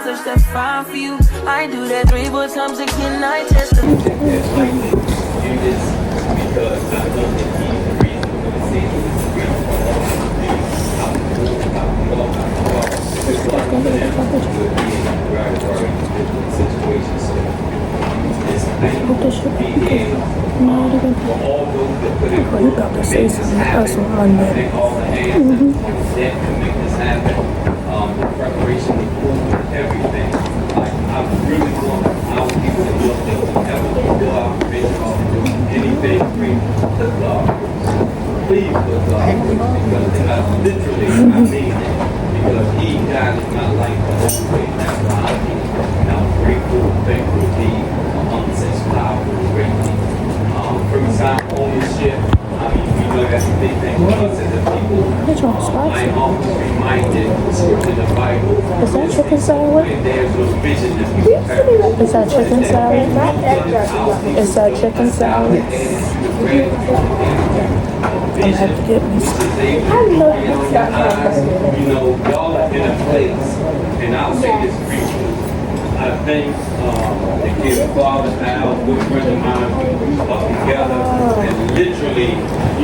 touch that fire for you. I do that 3-4 times again. I testify. You just because I know that he's reasonable to say all those that put in work to make this happen, they all the hands that can make this happen. The preparation, the food, everything. Like I really want our people to look that we never do our vision or do anything free. Put God first. Please put God first because I literally I mean it. Because He guided my life the whole way. That's why I'm here. And I'm grateful, thankful to be such powerful, great people. First time ownership. I mean, we know that's a big thing for us as a people. I'm always reminded the scripture in the Bible. Is that chicken salad? And there's no vision that we have. Is that chicken salad? Is that chicken salad? I'm gonna have to get me some. You know, y'all are in a place, and I'll say this briefly. I think the kid father Al, good friend of mine, we up together, and literally,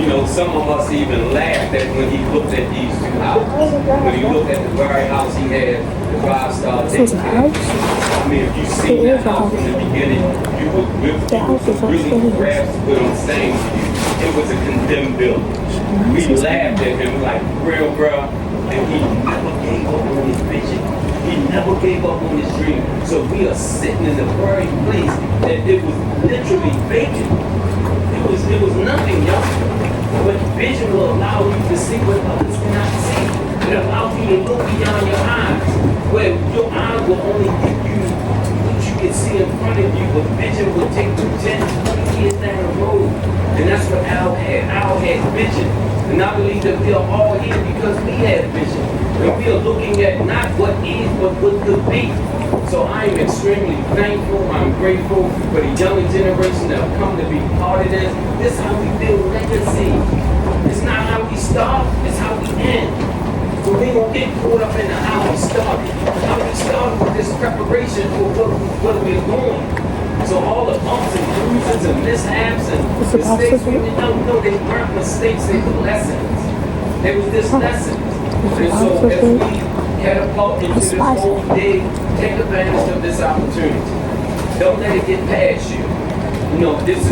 you know, some of us even laughed at when he looked at these two houses. When he looked at the very house he had, the 5-star daycare. I mean, if you see that house from the beginning, you would really grasp what I'm saying to you. It was a condemned building. We laughed at him like, real bro, and he never gave up on his vision. He never gave up on his dream. So we are sitting in the very place that it was literally vacant. It was nothing, y'all. But vision will allow you to see what others cannot see. It allows you to look beyond your eyes. Where your eyes will only give you what you can see in front of you. But vision will take you 10, 20 years down the road. And that's what Al had. Al had vision. And I believe that we are all here because we had vision. And we are looking at not what is, but what could be. So I am extremely thankful. I'm grateful for the younger generation that have come to be part of this. This is how we build legacy. It's not how we start, it's how we end. So we don't get caught up in how we started. How we started with this preparation for what we're doing. So all the bumps and bruises and mishaps and mistakes, no, they weren't mistakes, they were lessons. They were just lessons. And so as we catapult into this whole day, take advantage of this opportunity. Don't let it get past you. You know, this is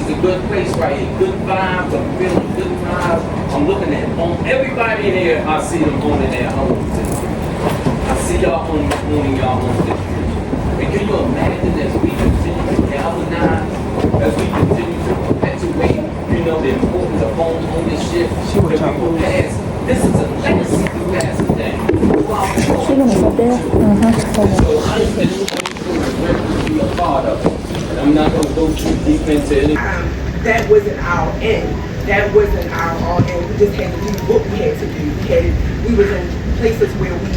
a good place right here. Good vibes, I'm feeling good vibes. I'm looking at everybody in here, I see them owning their homes. I see y'all owning y'all homes this year. And can you imagine as we continue to galvanize, as we continue to perpetuate, you know, the importance of home ownership that we will pass. This is a legacy to pass it down. She gonna sit there? So I'm just to be a part of it. And I'm not going to go too deep into it. That wasn't our end. That wasn't our all end. We just had to do what we had to do. We was in places where we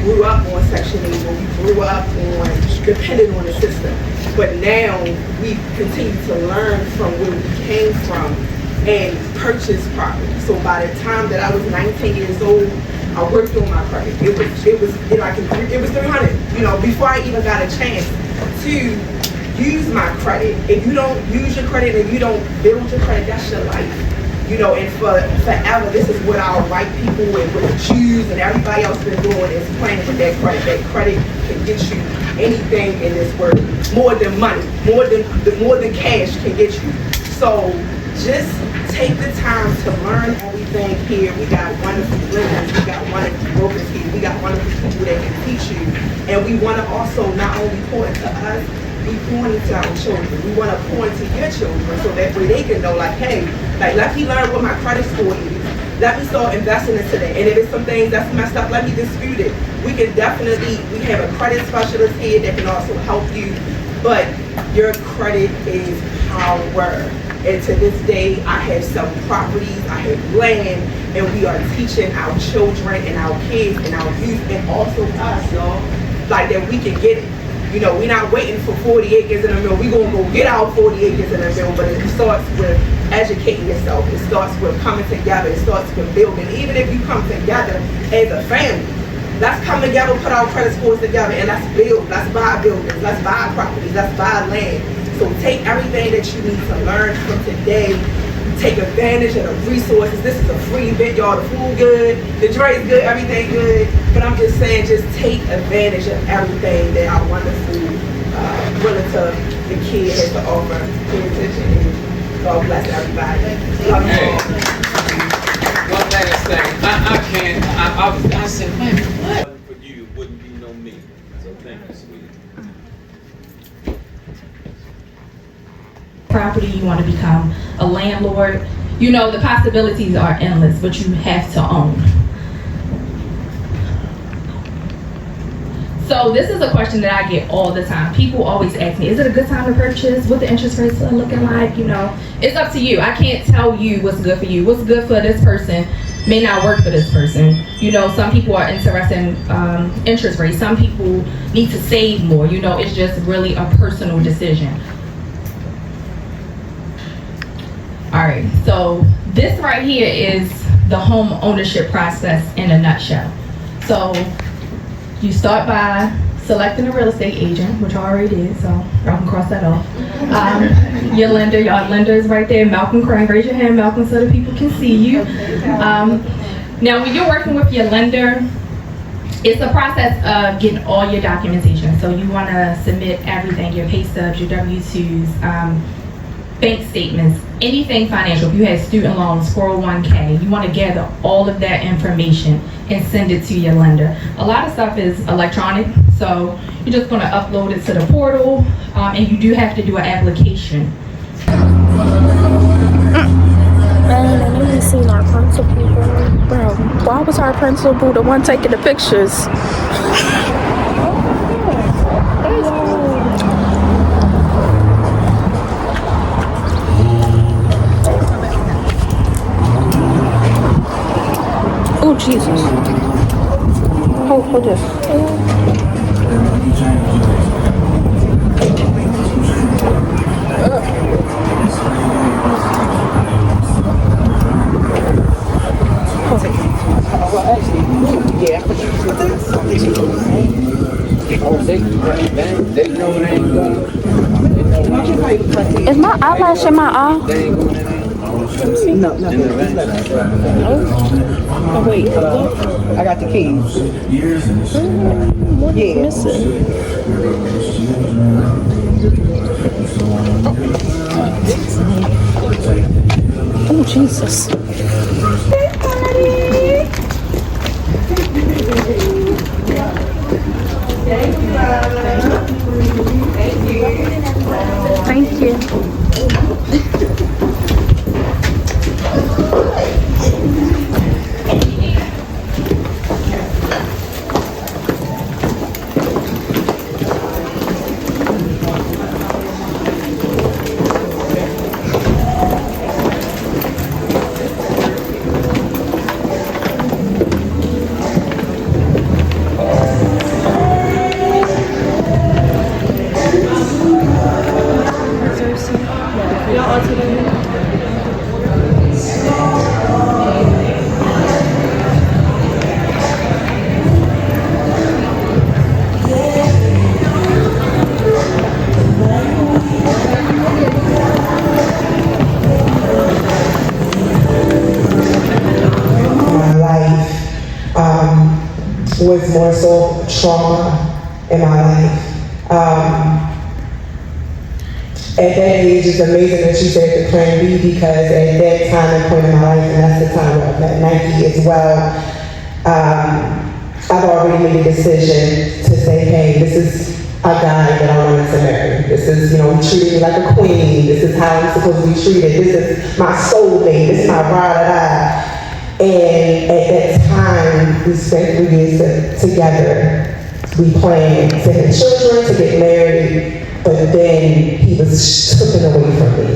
grew up on Section 8, where we grew up on depending on the system. But now we continue to learn from where we came from and purchase property. So by the time that I was 19 years old, I worked on my credit. It was 300. You know, before I even got a chance to use my credit. If you don't use your credit and you don't build your credit, that's your life. You know, and forever, this is what our white people and with the Jews and everybody else been doing is playing with that credit. That credit can get you anything in this world, more than money, more than cash can get you. So just take the time to learn everything here. We got wonderful lenders, we got wonderful brokers here, we got wonderful people that can teach you. And we want to also not only pour into us, we pour into our children. We want to pour into your children so that way they can know, like, hey, like let me learn what my credit score is. Let me start investing into that. And if it's some things that's messed up, let me dispute it. We have a credit specialist here that can also help you. But your credit is power. And to this day, I have some properties, I have land, and we are teaching our children and our kids and our youth and also us, y'all, like that we can get it. You know, we're not waiting for 40 acres in a mill. We're going to go get our 40 acres in a mill, but it starts with educating yourself. It starts with coming together. It starts with building. Even if you come together as a family, Let's come together, put our credit scores together, and let's build. Let's buy buildings. Let's buy properties. Let's buy land. So take everything that you need to learn from today. Take advantage of the resources. This is a free event, y'all. The food good, the drink good, everything good. But I'm just saying, just take advantage of everything that our wonderful relative, the kid has to offer. Pay attention and God bless everybody. Love you all. One last thing. I said, man, what? For you, it wouldn't be no me. So thank you, sweetie. Property, you want to become a landlord. You know, the possibilities are endless, but you have to own. So this is a question that I get all the time. People always ask me, is it a good time to purchase? What the interest rates are looking like? You know, it's up to you. I can't tell you what's good for you. What's good for this person may not work for this person. You know, some people are interested in interest rates. Some people need to save more. You know, it's just really a personal decision. All right, so this right here is the home ownership process in a nutshell. So you start by selecting a real estate agent, which I already did, so y'all can cross that off. Your lender, y'all lender is right there, Malcolm Crane. Raise your hand, Malcolm, so that people can see you. Now, when you're working with your lender, it's a process of getting all your documentation. So you want to submit everything, your pay stubs, your W-2s, bank statements, anything financial. If you have student loans, 401k, you want to gather all of that information and send it to your lender. A lot of stuff is electronic, so you're just going to upload it to the portal, and you do have to do an application. Man, I need to see our principal. Bro, why was our principal the one taking the pictures? Oh, Jesus. Oh, hold this. Is my eyelash in my eye? No. Oh, wait, I got the keys. What is missing? Oh, Jesus. Thank you. Was more so trauma in my life. At that age, it's amazing that you said the plan B, because at that time and point in my life, and that's the time where I met Nike as well, I've already made a decision to say, hey, this is a guy that I wanted to marry. This is, you know, he treated me like a queen. This is how I'm supposed to be treated. This is my soulmate. This is my ride-or-die. And at that time, we spent 3 years together. We planned to have children, to get married, but then he was taken away from me.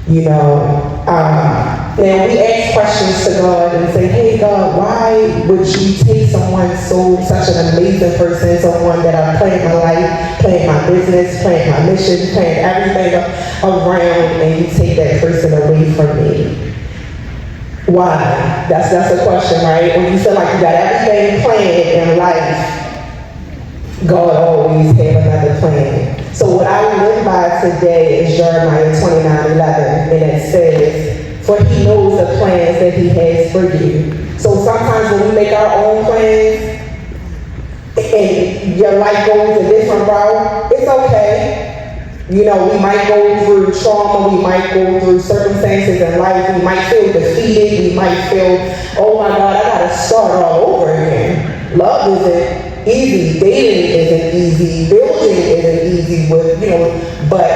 You know, and we ask questions to God and say, hey God, why would you take someone such an amazing person, someone that I planned my life, planned my business, planned my mission, planned everything around, and you take that person away from me? Why? That's the question, right? When you feel like you got everything planned in life, God always have another plan. So what I live by today is Jeremiah 29:11, and it says, "For he knows the plans that he has for you." So sometimes when we make our own plans, and your life goes a different route, it's okay. You know, we might go through trauma, we might go through circumstances in life, we might feel defeated, we might feel, oh my God, I gotta start all over again. Love isn't easy, dating isn't easy, building isn't easy with, but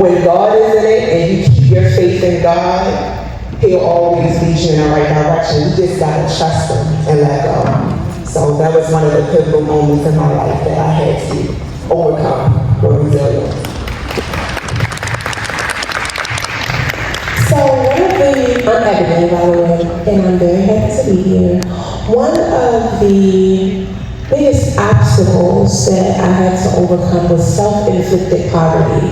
when God is in it and you keep your faith in God, He'll always lead you in the right direction. You just gotta trust Him and let go. So that was one of the pivotal moments in my life that I had to overcome with resilience. So one of the, I'm Ebony, by the way, and I'm very happy to be here. One of the biggest obstacles that I had to overcome was self-inflicted poverty.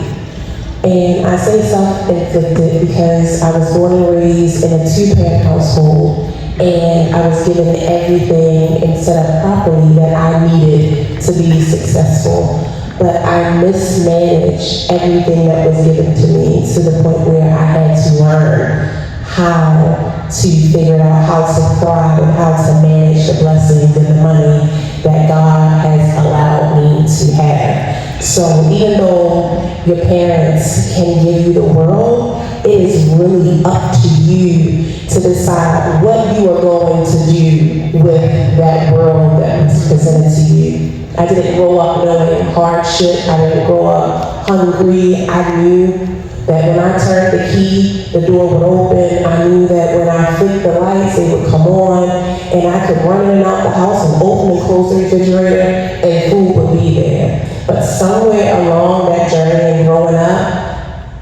And I say self-inflicted because I was born and raised in a two-parent household, and I was given everything and set up properly that I needed to be successful. But I mismanaged everything that was given to me to the point where I had to learn how to figure out how to thrive and how to manage the blessings and the money that God has allowed me to have. So even though your parents can give you the world, it is really up to you to decide what you are going to do with that world that was presented to you. I didn't grow up knowing hardship. I didn't grow up hungry. I knew that when I turned the key, the door would open. I knew that when I flicked the lights, they would come on, and I could run in and out the house and open and close the refrigerator, and food would be there. But somewhere along that journey and growing up,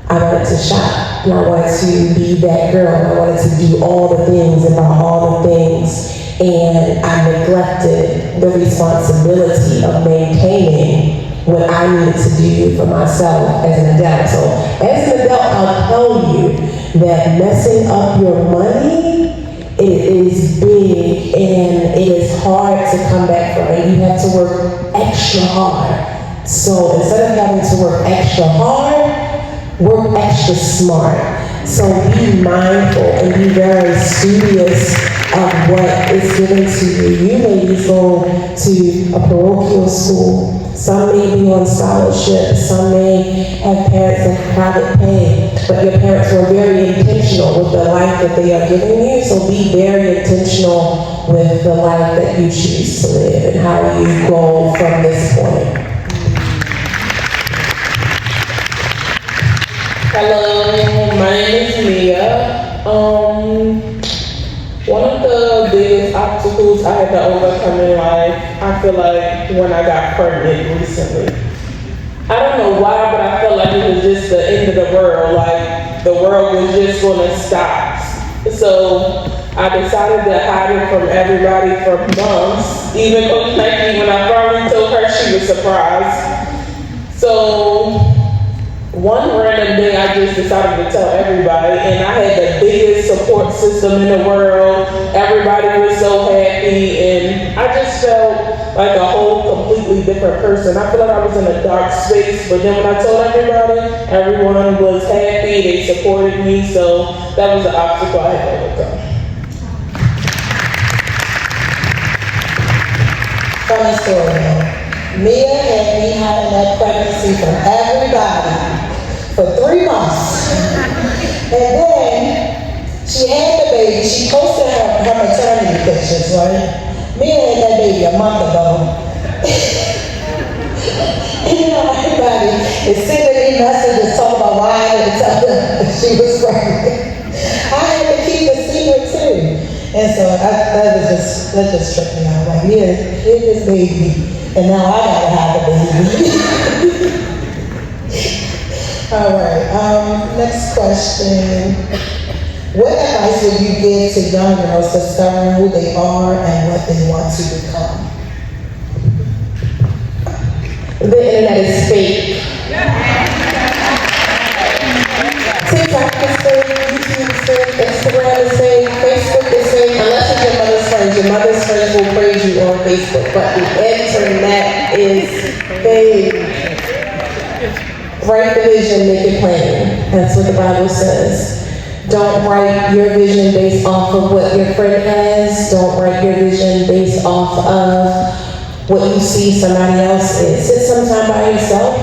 I wanted to shop, and I wanted to be that girl. I wanted to do all the things and buy all the things. And I neglected the responsibility of maintaining what I needed to do for myself as an adult. So as an adult, I'll tell you that messing up your money, it is big and it is hard to come back from it. You have to work extra hard. So instead of having to work extra hard, work extra smart. So be mindful and be very studious of what is given to you. You ladies go to a parochial school. Some may be on scholarship. Some may have parents in private pay. But your parents were very intentional with the life that they are giving you. So be very intentional with the life that you choose to live and how you go from this point. Hello, my name is Mia. One of the biggest obstacles I had to overcome in life, I feel like when I got pregnant recently. I don't know why, but I felt like it was just the end of the world, like the world was just gonna stop. So I decided to hide it from everybody for months, even Coach Nike, when I finally told her, she was surprised. So one random day, I just decided to tell everybody, and I had the biggest support system in the world. Everybody was so happy, and I just felt like a whole completely different person. I feel like I was in a dark space, but then when I told everybody, everyone was happy, they supported me, so that was the obstacle I had to overcome. Funny story. Mia had me hiding that pregnancy from everybody for 3 months. And then she had the baby. She posted her maternity pictures, right? Mia had that baby a month ago. And everybody is sending me messages talking about why I didn't tell them that she was pregnant. I had to keep the secret too. And so that just tripped me out. Like, here's this baby. And now I gotta have a baby. All right, next question. What advice would you give to young girls discovering who they are and what they want to become? The internet is fake. TikTok is fake, YouTube is fake, Instagram is fake, Facebook friends will praise you on Facebook, but the internet is fake. Write the vision, make it plain. That's what the Bible says. Don't write your vision based off of what your friend has. Don't write your vision based off of what you see somebody else is. Sit sometime by yourself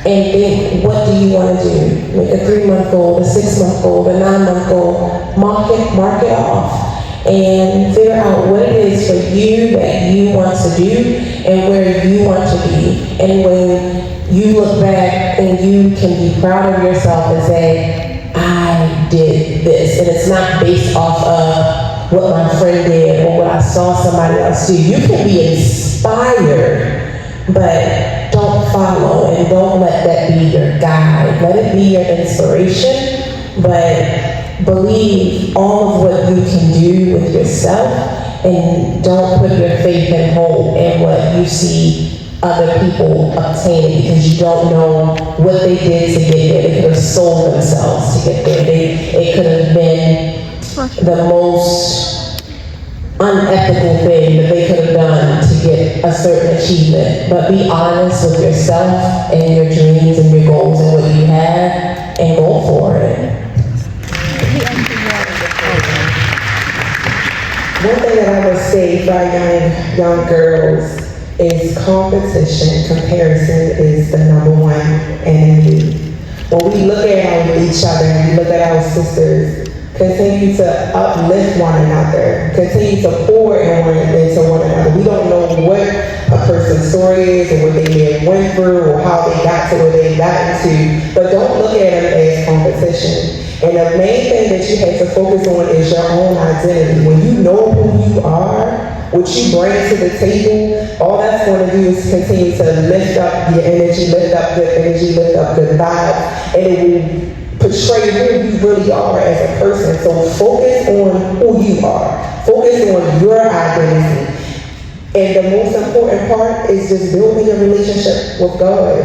and think, what do you want to do? Make a 3-month goal, a 6-month goal, a 9-month goal. Mark it off and figure out what it is for you that you want to do and where you want to be. And when you look back and you can be proud of yourself and say, I did this. And it's not based off of what my friend did or what I saw somebody else do. You can be inspired, but don't follow and don't let that be your guide. Let it be your inspiration, but believe all of what you can do with yourself and don't put your faith and hope in what you see other people obtaining, because you don't know what they did to get there. They could have sold themselves to get there. It could have been the most unethical thing that they could have done to get a certain achievement. But be honest with yourself and your dreams and your goals and what you have, and go for it. One thing that I would say for young girls is competition. Comparison is the #1 enemy. When we look at each other and we look at our sisters, continue to uplift one another, continue to pour into one another. We don't know what a person's story is or what they may have went through or how they got to where they got into, but don't look at them as competition. And the main thing that you have to focus on is your own identity. When you know who you are, what you bring to the table, all that's going to do is continue to lift up your energy, lift up good energy, lift up good vibes, and it will portray who you really are as a person. So focus on who you are. Focus on your identity. And the most important part is just building a relationship with God.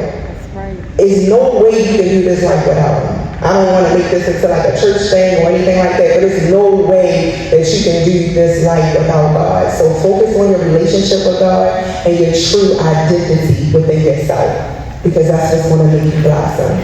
There's no way you can do this life without Him. I don't want to make this into like a church thing or anything like that, but there's no way that you can do this life without God. So focus on your relationship with God and your true identity within yourself, because that's just going to make you blossom.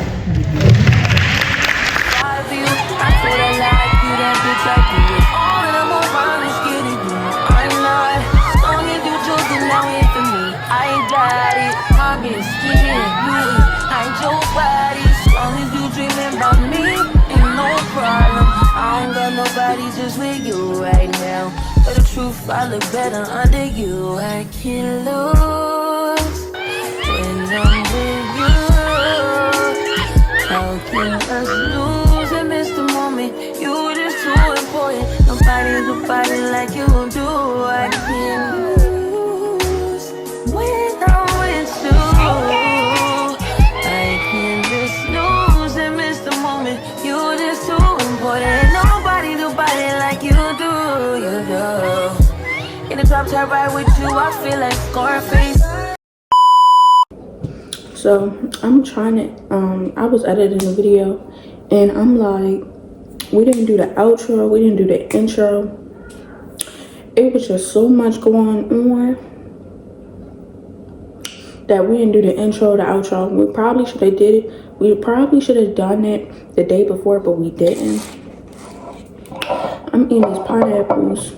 Just with you right now, but the truth, I look better under you. I can't lose when I'm with you. How can us lose and miss the moment? You just too important. Nobody like you do. I can't lose when I'm with you. I can't just lose and miss the moment. You just too important. Nobody like you do, In the top top ride with you, I feel like Scarface. So I'm trying to I was editing the video and I'm like, we didn't do the outro, we didn't do the intro. It was just so much going on that we didn't do the intro, the outro. We probably should have did it. We probably should have done it the day before, but we didn't. I'm eating these pineapples.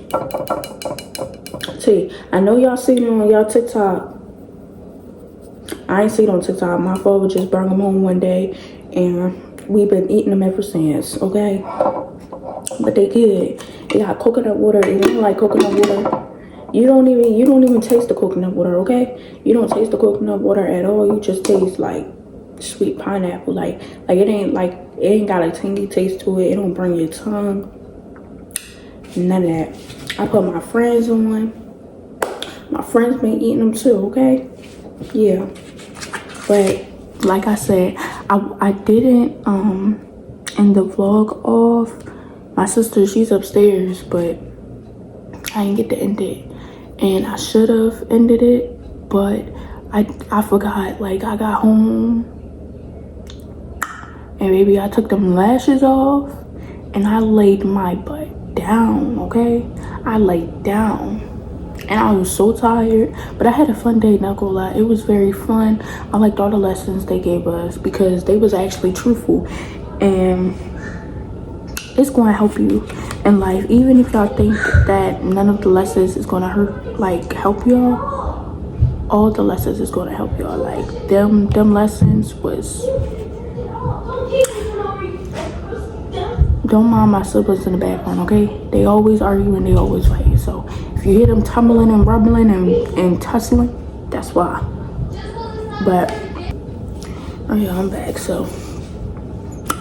See, I know y'all seen it on y'all TikTok. I ain't seen it on TikTok. My father just brought them home one day, and we've been eating them ever since. Okay, but they good. They got coconut water. They don't like coconut water. You don't even taste the coconut water. Okay, you don't taste the coconut water at all. You just taste like sweet pineapple. Like it ain't got a tangy taste to it. It don't burn your tongue. None of that. I put my friends on. My friends been eating them too, okay? Yeah. But like I said, I didn't end the vlog off. My sister, she's upstairs, but I didn't get to end it. And I should have ended it, but I forgot. Like, I got home and maybe I took them lashes off and I laid my butt down, okay? I laid down. and I was so tired, but I had a fun day, not gonna lie. It was very fun. I liked all the lessons they gave us because they was actually truthful, and it's going to help you in life. Even if y'all think that none of the lessons is going to help y'all, all the lessons is going to help y'all. Like them lessons was, don't mind my siblings in the background, okay? They always argue and they always fight. So if you hear them tumbling and rumbling and tussling, that's why. But oh yeah, I'm back. So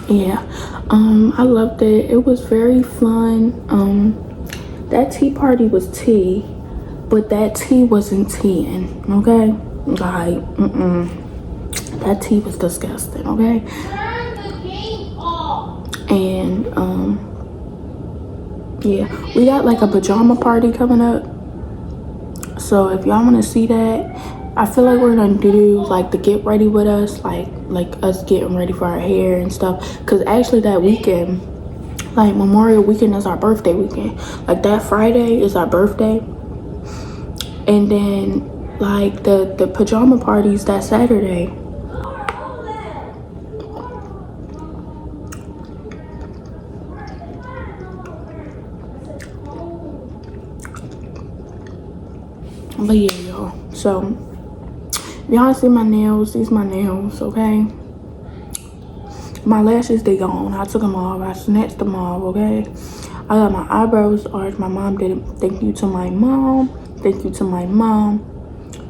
yeah, I loved it. It was very fun. That tea party was tea, but that tea wasn't teaing, okay? Like, that tea was disgusting, okay? And yeah, we got like a pajama party coming up. So if y'all want to see that, I feel like we're gonna do like the get ready with us, like us getting ready for our hair and stuff. Cause actually that weekend, like Memorial Weekend, is our birthday weekend. Like that Friday is our birthday, and then like the pajama parties that Saturday. But yeah, y'all. So if y'all see my nails, these my nails, okay? My lashes, they gone. I took them off. I snatched them off, okay? I got my eyebrows arched. My mom did it. Thank you to my mom. Thank you to my mom.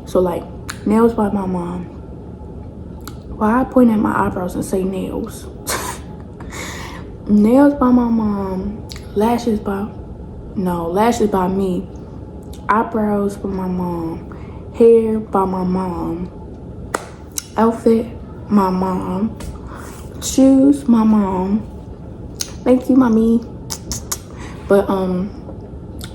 So like nails by my mom. Why I point at my eyebrows and say nails? Nails by my mom. Lashes by me. Eyebrows by my mom. Hair by my mom. Outfit, my mom. Shoes, my mom. Thank you, mommy. But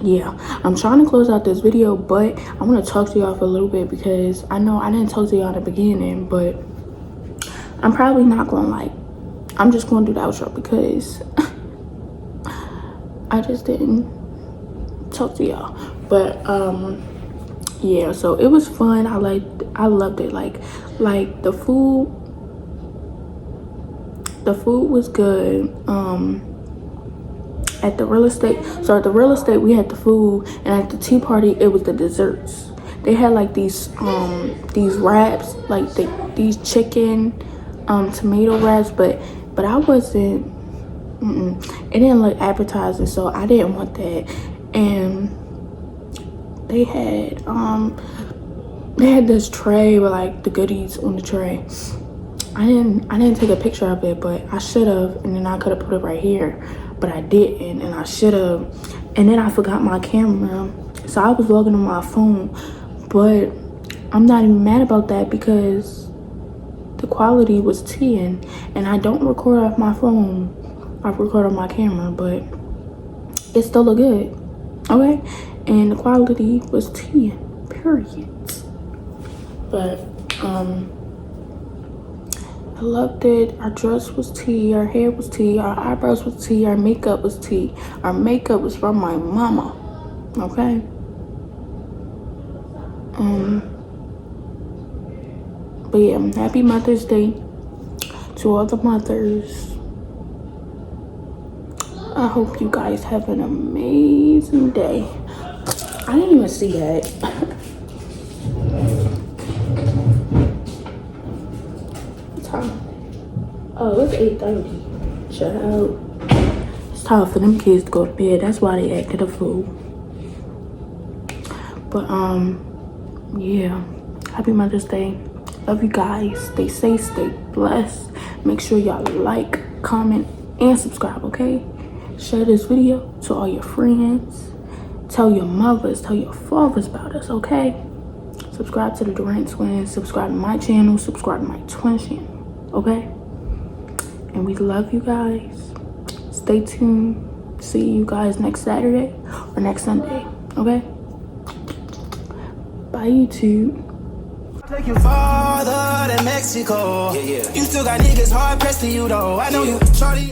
yeah, I'm trying to close out this video, but I want to talk to y'all for a little bit because I know I didn't talk to y'all in the beginning, but I'm probably not gonna I'm just gonna do the outro because I just didn't talk to y'all. But yeah, so it was fun. I loved it. Like the food was good. At the real estate, we had the food, and at the tea party it was the desserts. They had like these wraps, like these chicken tomato wraps, but I wasn't, it didn't look appetizing, so I didn't want that. And they had this tray with like the goodies on the tray. I didn't take a picture of it, but I should have, and then I could have put it right here, but I didn't, and I should have. And then I forgot my camera, so I was vlogging on my phone. But I'm not even mad about that because the quality was 10, and I don't record off my phone. I record on my camera, but it still looked good, okay? And the quality was 10, period. But I loved it. Our dress was tea, our hair was tea, our eyebrows was tea, our makeup was tea. Our makeup was from my mama, okay? But yeah, happy Mother's Day to all the mothers. I hope you guys have an amazing day. I didn't even see that. Oh, it's 8:30. Shut up. It's time for them kids to go to bed. That's why they acted a fool. But yeah. Happy Mother's Day. Love you guys. Stay safe, stay blessed. Make sure y'all like, comment, and subscribe, okay? Share this video to all your friends. Tell your mothers, tell your fathers about us, okay? Subscribe to the Durant Twins. Subscribe to my channel. Subscribe to my twin channel, okay? And we love you guys. Stay tuned. See you guys next Saturday or next Sunday, okay? Bye, YouTube. Take you farther than Mexico. You still got niggas hard pressed to you though. I know you, shorty.